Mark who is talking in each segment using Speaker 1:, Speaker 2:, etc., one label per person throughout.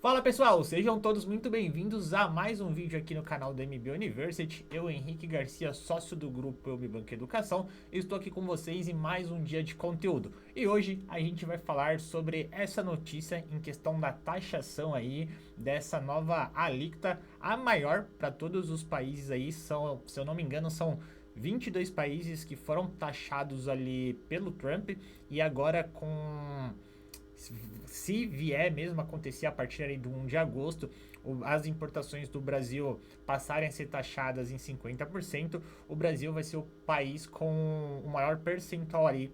Speaker 1: Fala pessoal, sejam todos muito bem-vindos a mais um vídeo aqui no canal da MB University. Eu, Henrique Garcia, sócio do grupo Eu Me Banco Educação, estou aqui com vocês em mais um dia de conteúdo. E hoje a gente vai falar sobre essa notícia em questão da taxação aí, dessa nova alíquota, a maior para todos os países aí, são, se eu não me engano, são 22 países que foram taxados ali pelo Trump e agora se vier mesmo acontecer a partir aí do 1 de agosto, as importações do Brasil passarem a ser taxadas em 50%, o Brasil vai ser o país com o maior percentual aí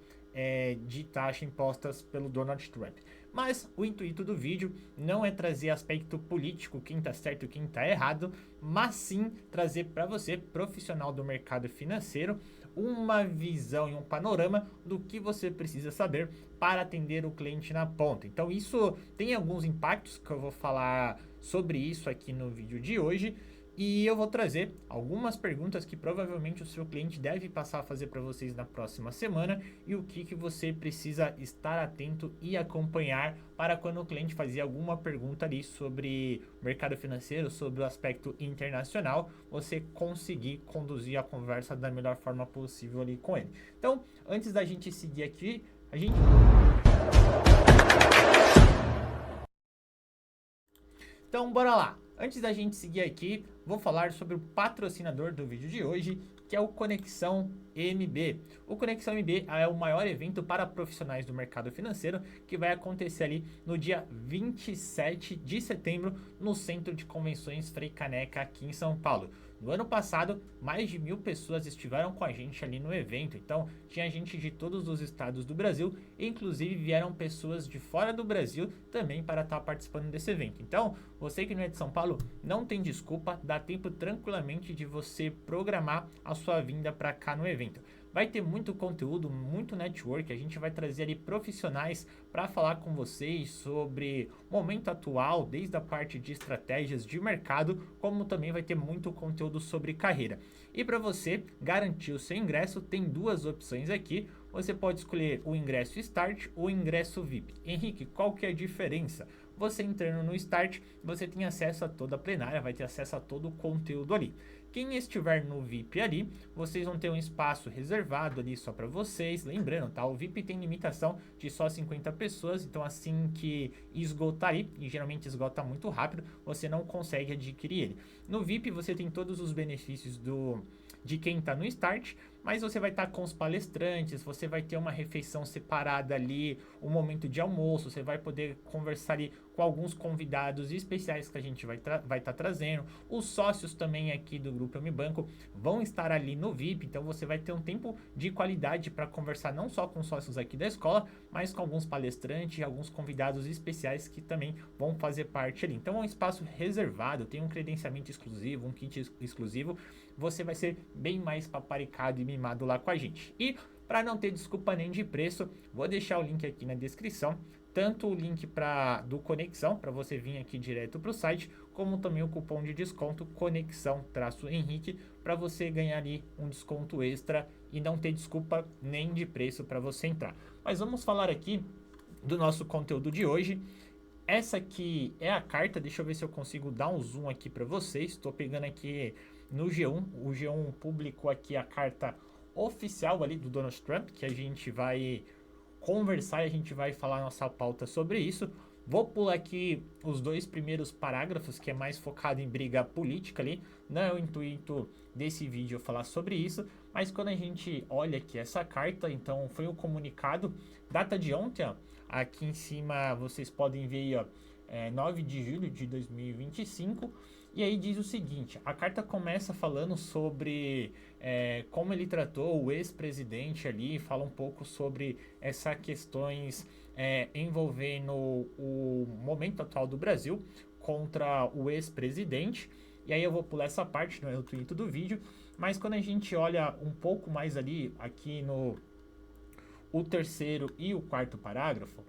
Speaker 1: de taxa impostas pelo Donald Trump. Mas o intuito do vídeo não é trazer aspecto político, quem tá certo e quem tá errado, mas sim trazer para você, profissional do mercado financeiro, uma visão e um panorama do que você precisa saber para atender o cliente na ponta. Então isso tem alguns impactos que eu vou falar sobre isso aqui no vídeo de hoje. E eu vou trazer algumas perguntas que provavelmente o seu cliente deve passar a fazer para vocês na próxima semana e o que você precisa estar atento e acompanhar para quando o cliente fazer alguma pergunta ali sobre o mercado financeiro, sobre o aspecto internacional, você conseguir conduzir a conversa da melhor forma possível ali com ele. Então, antes da gente seguir aqui, a gente Então, bora lá. Antes da gente seguir aqui, vou falar sobre o patrocinador do vídeo de hoje, que é o Conexão MB. O Conexão MB é o maior evento para profissionais do mercado financeiro que vai acontecer ali no dia 27 de setembro no Centro de Convenções Frei Caneca aqui em São Paulo. No ano passado, mais de 1.000 pessoas estiveram com a gente ali no evento, então tinha gente de todos os estados do Brasil, inclusive vieram pessoas de fora do Brasil também para estar participando desse evento. Então, você que não é de São Paulo, não tem desculpa, dá tempo tranquilamente de você programar a sua vinda para cá no evento. Vai ter muito conteúdo, muito network, a gente vai trazer ali profissionais para falar com vocês sobre o momento atual, desde a parte de estratégias de mercado, como também vai ter muito conteúdo sobre carreira. E para você garantir o seu ingresso, tem duas opções aqui. Você pode escolher o ingresso Start ou o ingresso VIP. Henrique, qual que é a diferença? Você entrando no Start, você tem acesso a toda a plenária, vai ter acesso a todo o conteúdo ali. Quem estiver no VIP ali, vocês vão ter um espaço reservado ali só para vocês. Lembrando, tá? O VIP tem limitação de só 50 pessoas, então assim que esgotar aí, e geralmente esgota muito rápido, você não consegue adquirir ele. No VIP você tem todos os benefícios de quem está no Start, mas você vai estar com os palestrantes, você vai ter uma refeição separada ali, um momento de almoço, você vai poder conversar ali com alguns convidados especiais que a gente vai estar trazendo. Os sócios também aqui do Grupo Eu Me Banco vão estar ali no VIP, então você vai ter um tempo de qualidade para conversar não só com sócios aqui da escola, mas com alguns palestrantes e alguns convidados especiais que também vão fazer parte ali. Então é um espaço reservado, tem um credenciamento exclusivo, um kit exclusivo, você vai ser bem mais paparicado e mimado lá com a gente. E para não ter desculpa nem de preço, vou deixar o link aqui na descrição, tanto o link do Conexão, para você vir aqui direto para o site, como também o cupom de desconto Conexão-Henrique, para você ganhar ali um desconto extra e não ter desculpa nem de preço para você entrar. Mas vamos falar aqui do nosso conteúdo de hoje. Essa aqui é a carta, deixa eu ver se eu consigo dar um zoom aqui para vocês. Estou pegando aqui no G1, o G1 publicou aqui a carta oficial ali do Donald Trump, que a gente vai conversar e a gente vai falar nossa pauta sobre isso. Vou pular aqui os dois primeiros parágrafos, que é mais focado em briga política ali. Não é o intuito desse vídeo falar sobre isso, mas quando a gente olha aqui essa carta, então foi um comunicado, data de ontem, ó, aqui em cima vocês podem ver aí, ó, 9 de julho de 2025. E aí diz o seguinte, a carta começa falando sobre como ele tratou o ex-presidente ali, fala um pouco sobre essas questões envolvendo o momento atual do Brasil contra o ex-presidente. E aí eu vou pular essa parte, não é o intuito do vídeo, mas quando a gente olha um pouco mais ali, aqui no o terceiro e o quarto parágrafo,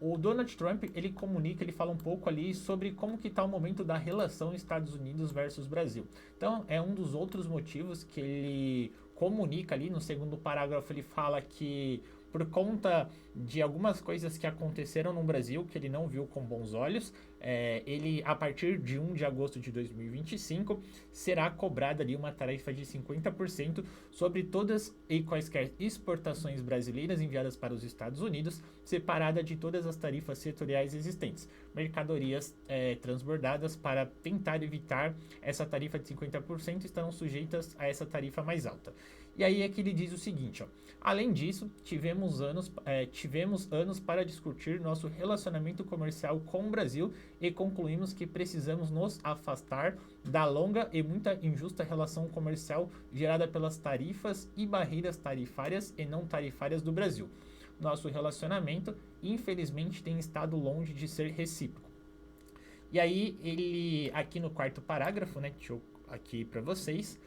Speaker 1: o Donald Trump, ele comunica, ele fala um pouco ali sobre como que está o momento da relação Estados Unidos versus Brasil. Então, é um dos outros motivos que ele comunica ali, no segundo parágrafo ele fala que por conta de algumas coisas que aconteceram no Brasil, que ele não viu com bons olhos, ele, a partir de 1 de agosto de 2025, será cobrada ali uma tarifa de 50% sobre todas e quaisquer exportações brasileiras enviadas para os Estados Unidos, separada de todas as tarifas setoriais existentes. Mercadorias transbordadas, para tentar evitar essa tarifa de 50%, estarão sujeitas a essa tarifa mais alta. E aí é que ele diz o seguinte, ó: além disso, tivemos anos para discutir nosso relacionamento comercial com o Brasil e concluímos que precisamos nos afastar da longa e muita injusta relação comercial gerada pelas tarifas e barreiras tarifárias e não tarifárias do Brasil. Nosso relacionamento, infelizmente, tem estado longe de ser recíproco. E aí, ele, aqui no quarto parágrafo, né, deixa eu aqui para vocês,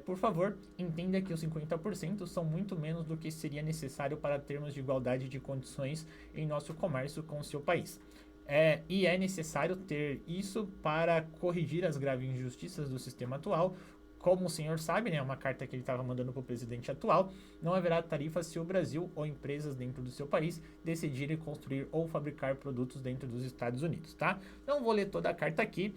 Speaker 1: por favor, entenda que os 50% são muito menos do que seria necessário para termos de igualdade de condições em nosso comércio com o seu país. E é necessário ter isso para corrigir as graves injustiças do sistema atual. Como o senhor sabe, né, uma carta que ele estava mandando para o presidente atual, não haverá tarifa se o Brasil ou empresas dentro do seu país decidirem construir ou fabricar produtos dentro dos Estados Unidos, tá? Não vou ler toda a carta aqui,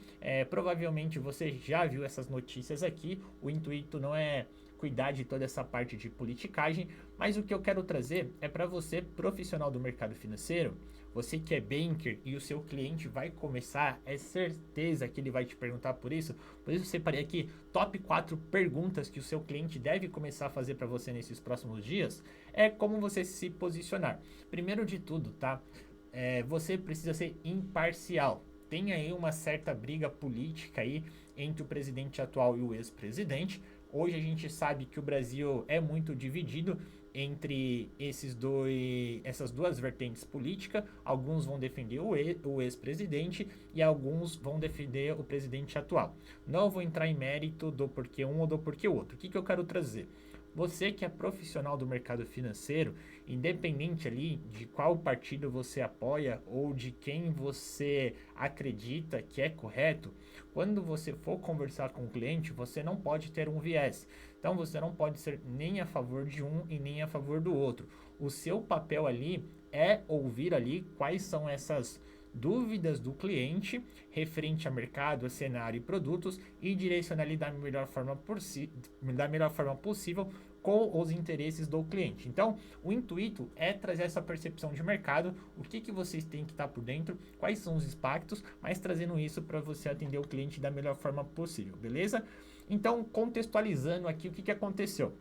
Speaker 1: provavelmente você já viu essas notícias aqui, o intuito não é cuidar de toda essa parte de politicagem, mas o que eu quero trazer é para você, profissional do mercado financeiro, você que é banker e o seu cliente vai começar, é certeza que ele vai te perguntar por isso eu separei aqui top 4 perguntas que o seu cliente deve começar a fazer para você nesses próximos dias, como você se posicionar. Primeiro de tudo, tá? Você precisa ser imparcial. Tem aí uma certa briga política aí entre o presidente atual e o ex-presidente. Hoje a gente sabe que o Brasil é muito dividido entre essas duas vertentes políticas. Alguns vão defender o ex-presidente e alguns vão defender o presidente atual. Não vou entrar em mérito do porquê um ou do porquê o outro. O que eu quero trazer? Você que é profissional do mercado financeiro, independente ali de qual partido você apoia ou de quem você acredita que é correto, quando você for conversar com o cliente, você não pode ter um viés. Então você não pode ser nem a favor de um e nem a favor do outro. O seu papel ali é ouvir ali quais são essas dúvidas do cliente referente a mercado, a cenário e produtos e direcionar ali da melhor forma possível com os interesses do cliente. Então, o intuito é trazer essa percepção de mercado, o que vocês têm que estar por dentro, quais são os impactos, mas trazendo isso para você atender o cliente da melhor forma possível, beleza? Então, contextualizando aqui o que aconteceu.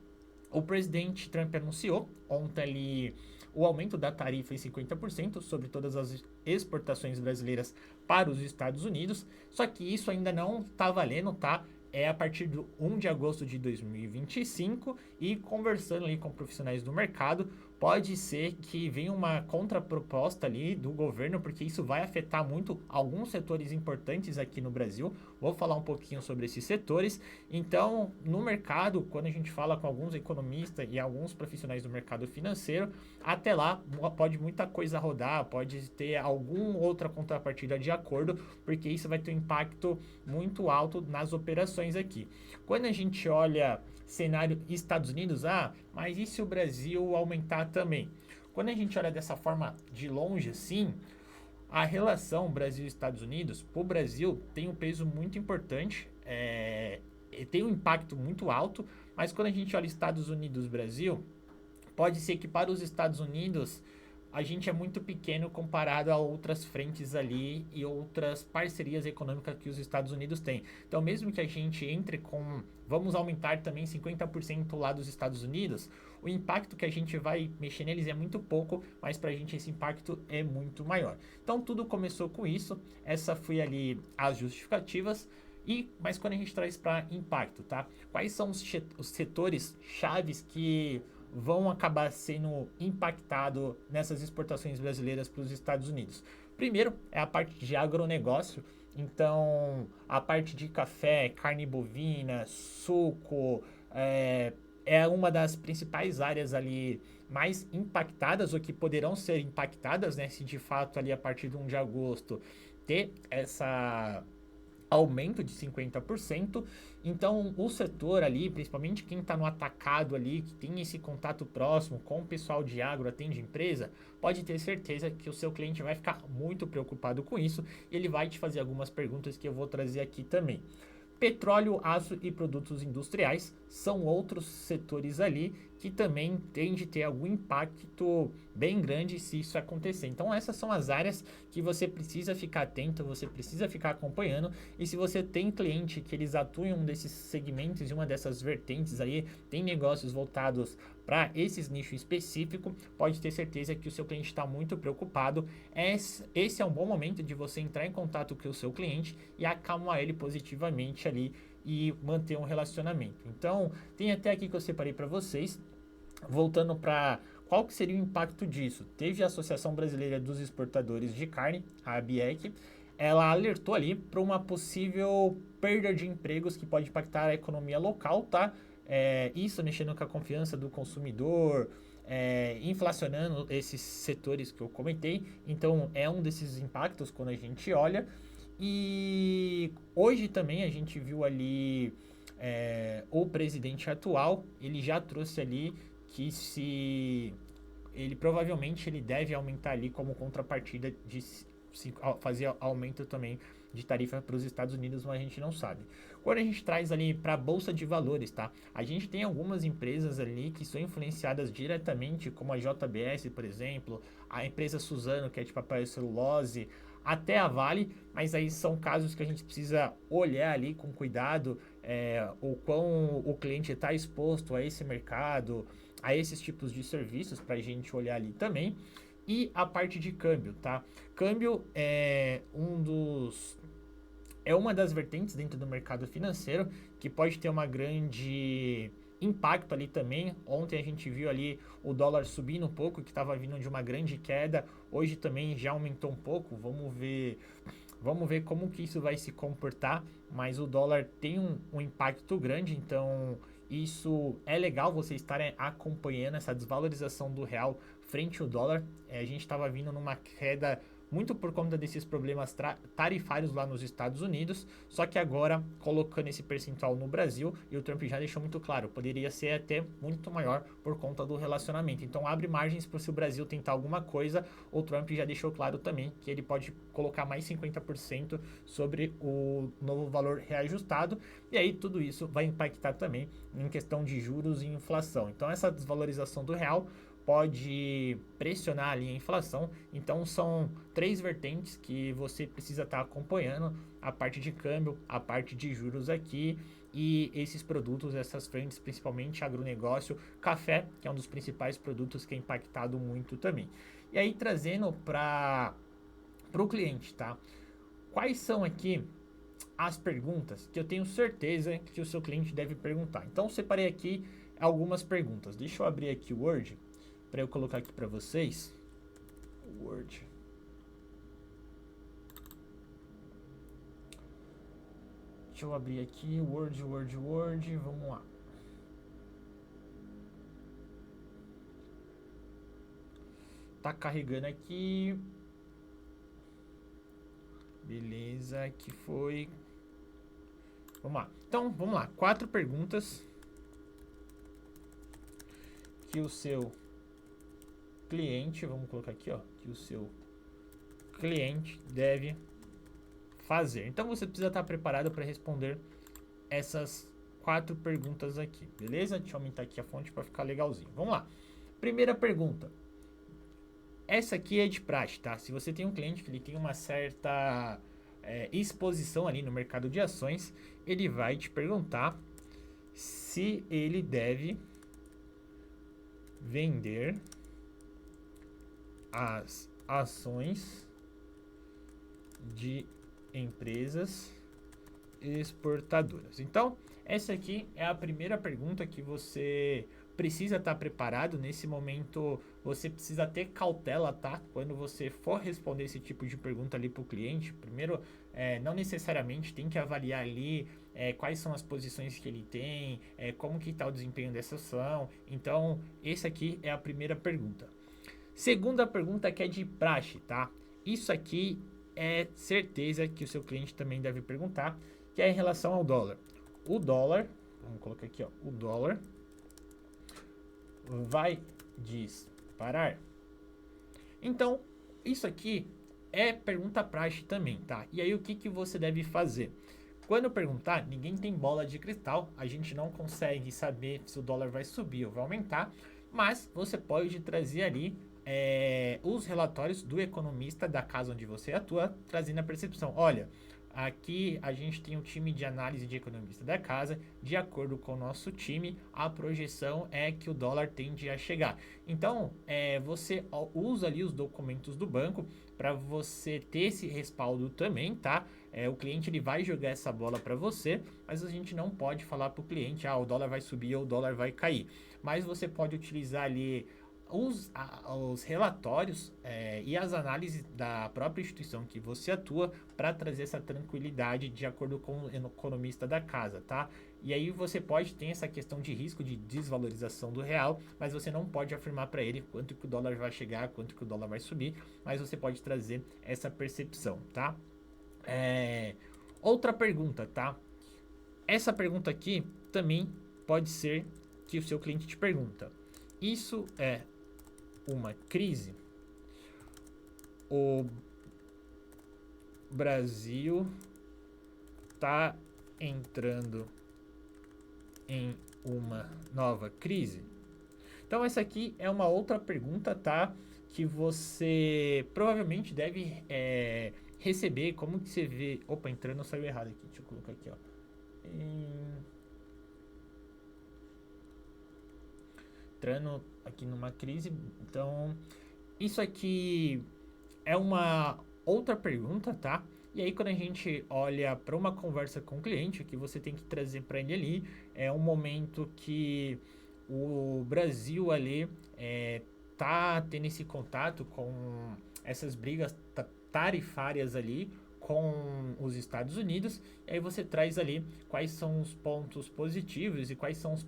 Speaker 1: O presidente Trump anunciou ontem ali o aumento da tarifa em 50% sobre todas as exportações brasileiras para os Estados Unidos, só que isso ainda não está valendo, tá? É a partir do 1 de agosto de 2025 e conversando ali com profissionais do mercado, pode ser que venha uma contraproposta ali do governo, porque isso vai afetar muito alguns setores importantes aqui no Brasil. Vou falar um pouquinho sobre esses setores. Então, no mercado, quando a gente fala com alguns economistas e alguns profissionais do mercado financeiro, até lá pode muita coisa rodar, pode ter alguma outra contrapartida de acordo, porque isso vai ter um impacto muito alto nas operações aqui. Quando a gente olha cenário Estados Unidos, mas e se o Brasil aumentar também? Quando a gente olha dessa forma de longe assim, a relação Brasil-Estados Unidos, para o Brasil, tem um peso muito importante, tem um impacto muito alto, mas quando a gente olha Estados Unidos-Brasil, pode ser que para os Estados Unidos a gente é muito pequeno comparado a outras frentes ali e outras parcerias econômicas que os Estados Unidos têm. Então, mesmo que a gente entre com, vamos aumentar também 50% lá dos Estados Unidos, o impacto que a gente vai mexer neles é muito pouco, mas para a gente esse impacto é muito maior. Então, tudo começou com isso, essa foi ali as justificativas. Mas quando a gente traz para impacto, tá? Quais são os setores chaves que vão acabar sendo impactados nessas exportações brasileiras para os Estados Unidos? Primeiro é a parte de agronegócio, então a parte de café, carne bovina, suco, é uma das principais áreas ali mais impactadas, ou que poderão ser impactadas, né, se de fato ali a partir de 1 de agosto ter aumento de 50%. Então, o setor ali, principalmente quem está no atacado ali, que tem esse contato próximo com o pessoal de agro, atende empresa, pode ter certeza que o seu cliente vai ficar muito preocupado com isso e ele vai te fazer algumas perguntas que eu vou trazer aqui também. Petróleo, aço e produtos industriais são outros setores ali que também têm de ter algum impacto bem grande se isso acontecer. Então essas são as áreas que você precisa ficar atento, você precisa ficar acompanhando. E se você tem cliente que eles atuam em um desses segmentos e uma dessas vertentes aí, tem negócios voltados para esses nichos específicos, pode ter certeza que o seu cliente está muito preocupado. Esse é um bom momento de você entrar em contato com o seu cliente e acalmar ele positivamente ali e manter um relacionamento. Então, tem até aqui que eu separei para vocês, voltando para qual que seria o impacto disso. Teve a Associação Brasileira dos Exportadores de Carne, a ABEC, ela alertou ali para uma possível perda de empregos que pode impactar a economia local, tá? Isso mexendo com a confiança do consumidor, inflacionando esses setores que eu comentei. Então, é um desses impactos quando a gente olha. E hoje também a gente viu ali o presidente atual, ele já trouxe ali que se ele provavelmente ele deve aumentar ali como contrapartida de fazer aumento também de tarifa para os Estados Unidos, mas a gente não sabe. Quando a gente traz ali para a bolsa de valores, tá? A gente tem algumas empresas ali que são influenciadas diretamente, como a JBS, por exemplo, a empresa Suzano, que é de papel e celulose, até a Vale, mas aí são casos que a gente precisa olhar ali com cuidado, o quão o cliente está exposto a esse mercado, a esses tipos de serviços, para a gente olhar ali também. E a parte de câmbio, tá? Câmbio é uma das vertentes dentro do mercado financeiro que pode ter uma grande impacto ali também. Ontem a gente viu ali o dólar subindo um pouco, que estava vindo de uma grande queda. Hoje também já aumentou um pouco. Vamos ver como que isso vai se comportar. Mas o dólar tem um impacto grande, então isso é legal você estarem acompanhando essa desvalorização do real frente ao dólar. A gente estava vindo numa queda muito por conta desses problemas tarifários lá nos Estados Unidos, só que agora colocando esse percentual no Brasil, e o Trump já deixou muito claro, poderia ser até muito maior por conta do relacionamento. Então abre margens para se o Brasil tentar alguma coisa, o Trump já deixou claro também que ele pode colocar mais 50% sobre o novo valor reajustado, e aí tudo isso vai impactar também em questão de juros e inflação. Então essa desvalorização do real pode pressionar ali a inflação. Então são três vertentes que você precisa estar acompanhando: a parte de câmbio, a parte de juros aqui e esses produtos, essas frentes, principalmente agronegócio, café, que é um dos principais produtos que é impactado muito também. E aí trazendo para o cliente, tá? Quais são aqui as perguntas que eu tenho certeza que o seu cliente deve perguntar? Então separei aqui algumas perguntas. Deixa eu abrir aqui o Word para eu colocar aqui para vocês. Word. Deixa eu abrir aqui, Word. Vamos lá. Tá carregando aqui. Beleza, que foi. Vamos lá. Então, vamos lá. 4 perguntas que o seu cliente, vamos colocar aqui, ó, que o seu cliente deve fazer. Então você precisa estar preparado para responder essas 4 perguntas aqui, beleza? Deixa eu aumentar aqui a fonte para ficar legalzinho. Vamos lá. Primeira pergunta. Essa aqui é de praxe, tá? Se você tem um cliente que ele tem uma certa exposição ali no mercado de ações, ele vai te perguntar se ele deve vender as ações de empresas exportadoras. Então, essa aqui é a primeira pergunta que você precisa estar preparado. Nesse momento, você precisa ter cautela, tá? Quando você for responder esse tipo de pergunta ali para o cliente, primeiro, não necessariamente tem que avaliar ali quais são as posições que ele tem, como que está o desempenho dessa ação. Então, essa aqui é a primeira pergunta. Segunda pergunta que é de praxe, tá? Isso aqui é certeza que o seu cliente também deve perguntar, que é em relação ao dólar. O dólar, vamos colocar aqui, ó, o dólar vai disparar? Então, isso aqui é pergunta praxe também, tá? E aí o que você deve fazer? Quando perguntar, ninguém tem bola de cristal, a gente não consegue saber se o dólar vai subir ou vai aumentar, mas você pode trazer ali os relatórios do economista da casa onde você atua, trazendo a percepção. Olha, aqui a gente tem um time de análise de economista da casa, de acordo com o nosso time, a projeção é que o dólar tende a chegar. Então, você usa ali os documentos do banco para você ter esse respaldo também, tá? O cliente ele vai jogar essa bola para você, mas a gente não pode falar para o cliente, o dólar vai subir ou o dólar vai cair. Mas você pode utilizar ali os relatórios e as análises da própria instituição que você atua para trazer essa tranquilidade de acordo com o economista da casa, tá? E aí você pode ter essa questão de risco de desvalorização do real, mas você não pode afirmar para ele quanto que o dólar vai chegar, quanto que o dólar vai subir, mas você pode trazer essa percepção, tá? Outra pergunta, tá? Essa pergunta aqui também pode ser que o seu cliente te pergunta: isso é uma crise? O Brasil tá entrando em uma nova crise? Então essa aqui é uma outra pergunta, tá? Que você provavelmente deve receber. Como que você vê? Opa, entrando, saiu errado aqui. Deixa eu colocar aqui, ó. Entrando aqui numa crise. Então, isso aqui é uma outra pergunta, tá? E aí, quando a gente olha para uma conversa com o cliente, o que você tem que trazer para ele ali é um momento que o Brasil ali tá tendo esse contato com essas brigas tarifárias ali com os Estados Unidos, e aí você traz ali quais são os pontos positivos e quais são os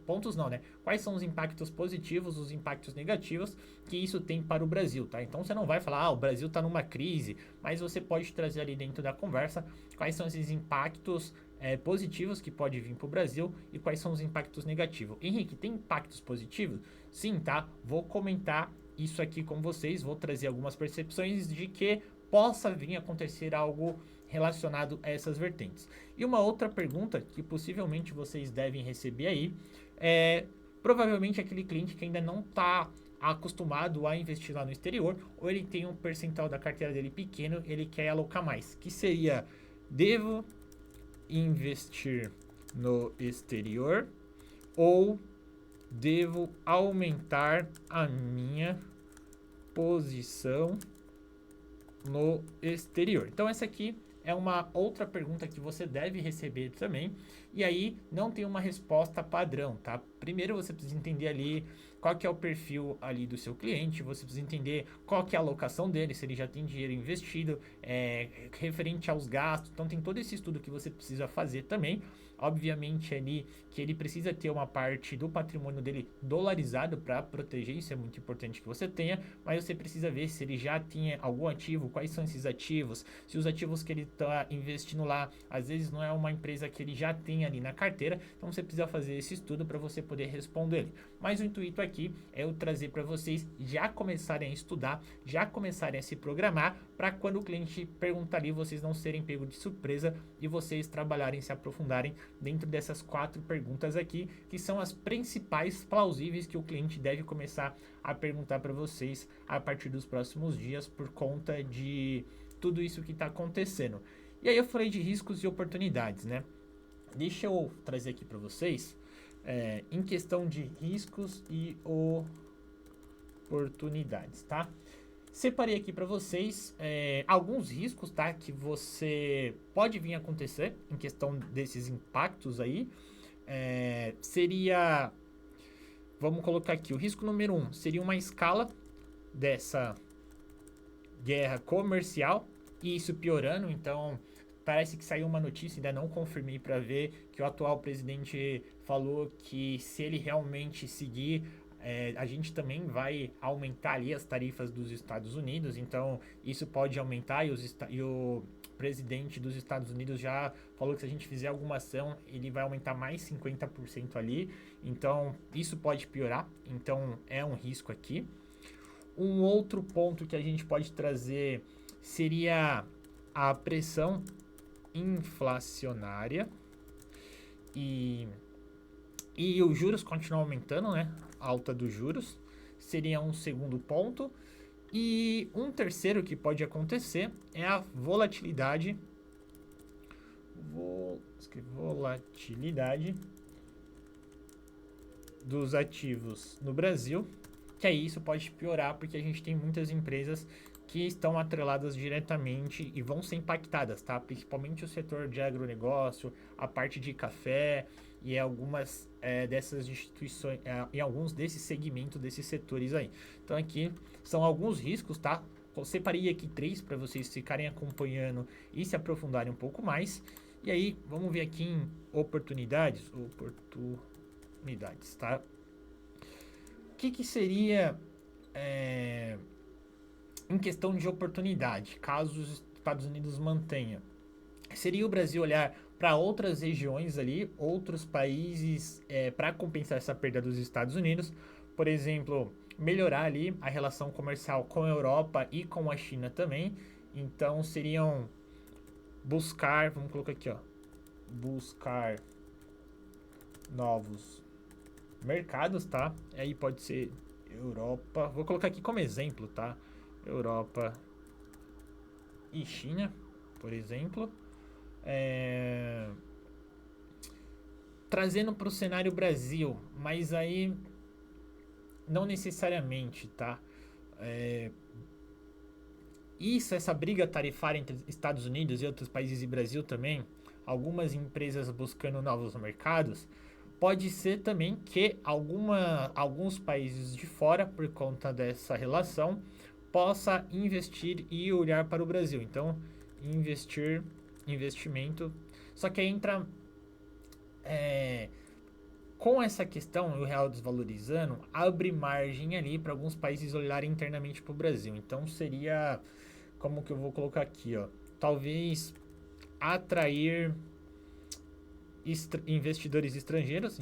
Speaker 1: pontos não, né? Quais são os impactos positivos, os impactos negativos que isso tem para o Brasil, tá? Então você não vai falar, o Brasil está numa crise, mas você pode trazer ali dentro da conversa quais são esses impactos positivos que pode vir para o Brasil e quais são os impactos negativos. Henrique, tem impactos positivos? Sim, tá? Vou comentar isso aqui com vocês, vou trazer algumas percepções de que possa vir a acontecer algo relacionado a essas vertentes. E uma outra pergunta que possivelmente vocês devem receber aí é provavelmente aquele cliente que ainda não está acostumado a investir lá no exterior, ou ele tem um percentual da carteira dele pequeno, ele quer alocar mais, que seria: devo investir no exterior ou devo aumentar a minha posição no exterior? Então essa aqui é uma outra pergunta que você deve receber também, e aí não tem uma resposta padrão, tá? Primeiro você precisa entender ali qual que é o perfil ali do seu cliente, você precisa entender qual que é a alocação dele, se ele já tem dinheiro investido, referente aos gastos. Então tem todo esse estudo que você precisa fazer também. Obviamente ali que ele precisa ter uma parte do patrimônio dele dolarizado para proteger, isso é muito importante que você tenha, mas você precisa ver se ele já tinha algum ativo, quais são esses ativos, se os ativos que ele está investindo lá, às vezes não é uma empresa que ele já tem ali na carteira, então você precisa fazer esse estudo para você poder responder ele. Mas o intuito aqui é eu trazer para vocês já começarem a estudar, já começarem a se programar, para quando o cliente perguntar ali, vocês não serem pego de surpresa e vocês trabalharem, se aprofundarem dentro dessas 4 perguntas aqui, que são as principais plausíveis que o cliente deve começar a perguntar para vocês a partir dos próximos dias, por conta de tudo isso que está acontecendo. E aí eu falei de riscos e oportunidades, né? Deixa eu trazer aqui para vocês, em questão de riscos e oportunidades, tá? Separei aqui para vocês alguns riscos, tá? Que você pode vir a acontecer em questão desses impactos aí. Seria, vamos colocar aqui, o risco número 1 seria uma escala dessa guerra comercial e isso piorando. Então parece que saiu uma notícia, ainda não confirmei para ver, que o atual presidente falou que se ele realmente seguir a gente também vai aumentar ali as tarifas dos Estados Unidos, então isso pode aumentar e o presidente dos Estados Unidos já falou que se a gente fizer alguma ação, ele vai aumentar mais 50% ali, então isso pode piorar, então é um risco aqui. Um outro ponto que a gente pode trazer seria a pressão inflacionária e os juros continuam aumentando, né? A alta dos juros seria um segundo ponto. E um terceiro que pode acontecer é a volatilidade. Volatilidade dos ativos no Brasil, que aí isso pode piorar porque a gente tem muitas empresas que estão atreladas diretamente e vão ser impactadas, tá? Principalmente o setor de agronegócio, a parte de café e algumas dessas instituições, em alguns desses segmentos, desses setores aí. Então aqui são alguns riscos, tá? Eu separei aqui 3 para vocês ficarem acompanhando e se aprofundarem um pouco mais. E aí, vamos ver aqui em oportunidades, tá? O que seria em questão de oportunidade, caso os Estados Unidos mantenha? Seria o Brasil olhar para outras regiões ali, outros países, para compensar essa perda dos Estados Unidos. Por exemplo, melhorar ali a relação comercial com a Europa e com a China também. Então, seriam buscar, vamos colocar aqui, ó, buscar novos mercados, tá? Aí pode ser Europa, vou colocar aqui como exemplo, tá? Europa e China, por exemplo. Trazendo para o cenário Brasil, mas aí não necessariamente, tá? Essa briga tarifária entre Estados Unidos e outros países e Brasil também, algumas empresas buscando novos mercados, pode ser também que alguns países de fora, por conta dessa relação, possa investir e olhar para o Brasil. Então, investimento. Só que aí entra com essa questão, o real desvalorizando, abre margem ali para alguns países olharem internamente para o Brasil. Então, seria, como que eu vou colocar aqui, ó, talvez atrair investidores estrangeiros,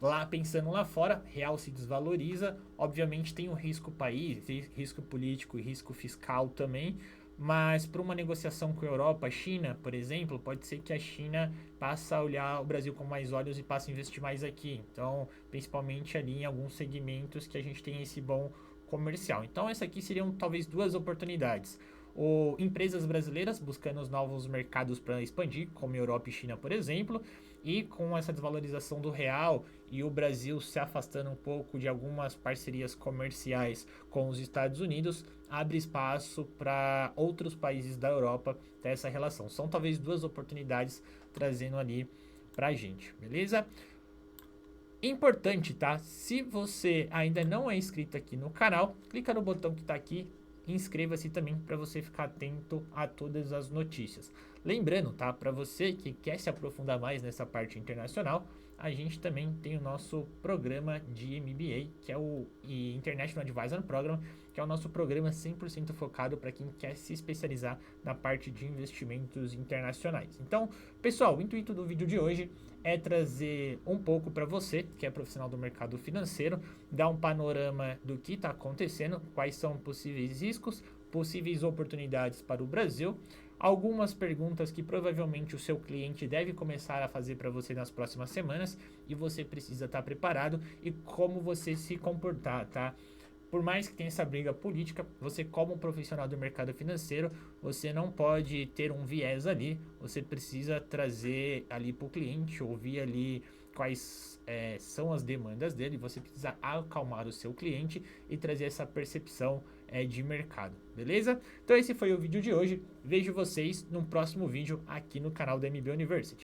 Speaker 1: lá pensando lá fora, real se desvaloriza, obviamente tem o risco país, tem risco político e risco fiscal também, mas para uma negociação com a Europa, a China, por exemplo, pode ser que a China passe a olhar o Brasil com mais olhos e passe a investir mais aqui. Então, principalmente ali em alguns segmentos que a gente tem esse bom comercial. Então, essa aqui seriam talvez 2 oportunidades. Empresas brasileiras buscando os novos mercados para expandir, como Europa e China, por exemplo, e com essa desvalorização do real e o Brasil se afastando um pouco de algumas parcerias comerciais com os Estados Unidos, abre espaço para outros países da Europa ter essa relação. São talvez 2 oportunidades trazendo ali para a gente, beleza? Importante, tá? Se você ainda não é inscrito aqui no canal, clica no botão que está aqui, inscreva-se também para você ficar atento a todas as notícias. Lembrando, tá? Para você que quer se aprofundar mais nessa parte internacional, a gente também tem o nosso programa de MBA, que é o International Advisor Program, que é o nosso programa 100% focado para quem quer se especializar na parte de investimentos internacionais. Então, pessoal, o intuito do vídeo de hoje é trazer um pouco para você, que é profissional do mercado financeiro, dar um panorama do que está acontecendo, quais são possíveis riscos, possíveis oportunidades para o Brasil, algumas perguntas que provavelmente o seu cliente deve começar a fazer para você nas próximas semanas e você precisa estar preparado e como você se comportar, tá? Por mais que tenha essa briga política, você como profissional do mercado financeiro, você não pode ter um viés ali, você precisa trazer ali para o cliente, ouvir ali quais são as demandas dele, você precisa acalmar o seu cliente e trazer essa percepção de mercado, beleza? Então esse foi o vídeo de hoje, vejo vocês no próximo vídeo aqui no canal da MB University.